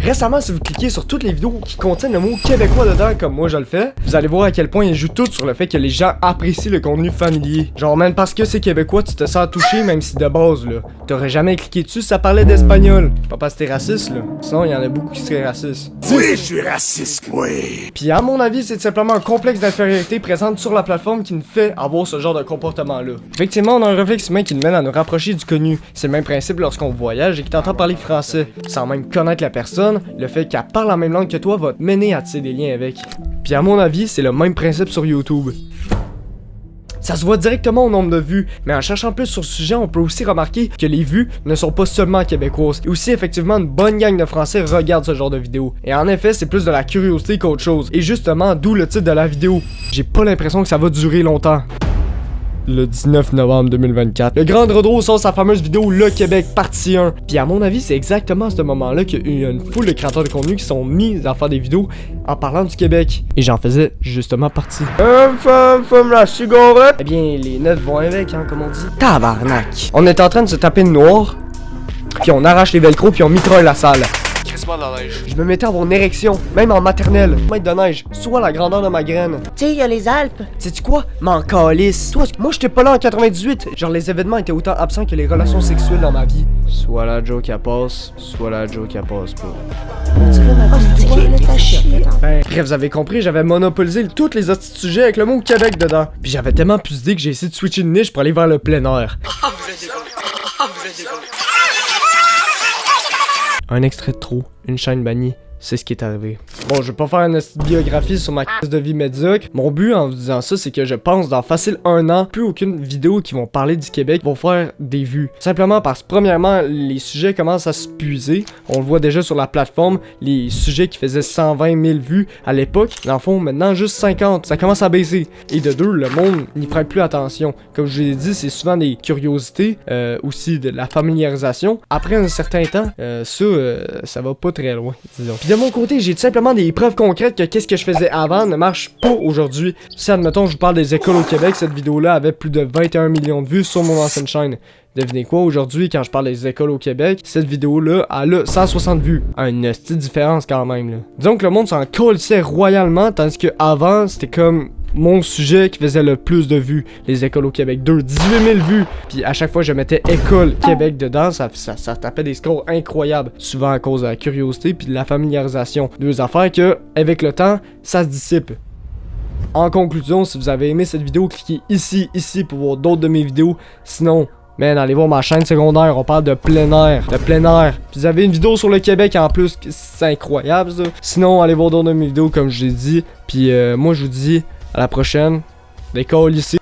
Récemment, si vous cliquez sur toutes les vidéos qui contiennent le mot québécois dedans, comme moi je le fais, vous allez voir à quel point ils jouent tout sur le fait que les gens apprécient le contenu familier. Genre, même parce que c'est québécois, tu te sens touché, même si de base, là, t'aurais jamais cliqué dessus, ça parlait d'espagnol. Pas parce que t'es raciste, là. Sinon, il y en a beaucoup qui seraient racistes. Oui, je suis raciste, oui. Puis à mon avis, c'est simplement un complexe d'infériorité présente sur la plateforme qui nous fait avoir ce genre de comportement-là. Effectivement, on a un réflexe humain qui nous mène à nous rapprocher du connu. C'est le même principe lorsqu'on voyage et que t'entends parler français. Sans même connaître la personne, le fait qu'elle parle la même langue que toi va te mener à tisser des liens avec. Puis à mon avis, c'est le même principe sur YouTube. Ça se voit directement au nombre de vues, mais en cherchant plus sur le sujet, on peut aussi remarquer que les vues ne sont pas seulement québécoises, et aussi effectivement une bonne gang de Français regardent ce genre de vidéos. Et en effet, c'est plus de la curiosité qu'autre chose, et justement, d'où le titre de la vidéo. J'ai pas l'impression que ça va durer longtemps. Le 19 novembre 2024, le Grand Rodro sort sa fameuse vidéo Le Québec partie 1. Puis à mon avis, c'est exactement à ce moment-là qu'il y a une foule de créateurs de contenu qui sont mis à faire des vidéos en parlant du Québec. Et j'en faisais justement partie. Fume la cigarette. Eh bien, les notes vont avec, hein, comme on dit. Tabarnak! On est en train de se taper de noir, puis on arrache les velcros, puis on mitraille la salle. Crissement de la neige. Je me mettais à avoir une érection, même en maternelle. Mètre de neige, soit la grandeur de ma graine. Tu sais, y a les Alpes. Sais-tu quoi? M'en calisse. Toi, moi j'étais pas là en 98. Genre les événements étaient autant absents que les relations sexuelles dans ma vie. Soit la joke qui passe, soit la joke qui passe pas. Bref, vous avez compris, j'avais monopolisé tous les autres sujets avec le mot Québec dedans. Puis j'avais tellement plus d'idées que j'ai essayé de switcher de niche pour aller vers le plein air. Un extrait de trop, une chaîne bannie, c'est ce qui est arrivé. Bon, je vais pas faire une biographie sur ma de vie médiocre. Mon but en vous disant ça, c'est que je pense dans facile 1 an, plus aucune vidéo qui vont parler du Québec vont faire des vues. Simplement parce que premièrement, les sujets commencent à se puiser. On le voit déjà sur la plateforme, les sujets qui faisaient 120 000 vues à l'époque, dans le fond, maintenant juste 50. Ça commence à baisser. Et de deux, le monde n'y prête plus attention. Comme je vous l'ai dit, c'est souvent des curiosités, aussi de la familiarisation. Après un certain temps, ça va pas très loin, disons. Puis de mon côté, j'ai tout simplement des preuves concrètes que qu'est-ce que je faisais avant ne marche pas aujourd'hui. Si admettons je vous parle des écoles au Québec, cette vidéo-là avait plus de 21 millions de vues sur mon ancienne chaîne. Devinez quoi, aujourd'hui, quand je parle des écoles au Québec, cette vidéo-là, elle a 160 vues. Une petite différence quand même, là. Disons que le monde s'en colissait royalement, tandis que avant c'était comme mon sujet qui faisait le plus de vues. Les écoles au Québec 2, 18 000 vues. Puis à chaque fois je mettais école Québec dedans, ça tapait des scores incroyables. Souvent à cause de la curiosité puis de la familiarisation. Deux affaires que, avec le temps, ça se dissipe. En conclusion, si vous avez aimé cette vidéo, cliquez ici pour voir d'autres de mes vidéos. Sinon, man, allez voir ma chaîne secondaire, on parle de plein air. Puis vous avez une vidéo sur le Québec en plus, c'est incroyable ça. Sinon, allez voir d'autres de mes vidéos comme je l'ai dit. Puis moi je vous dis à la prochaine. L'école ici.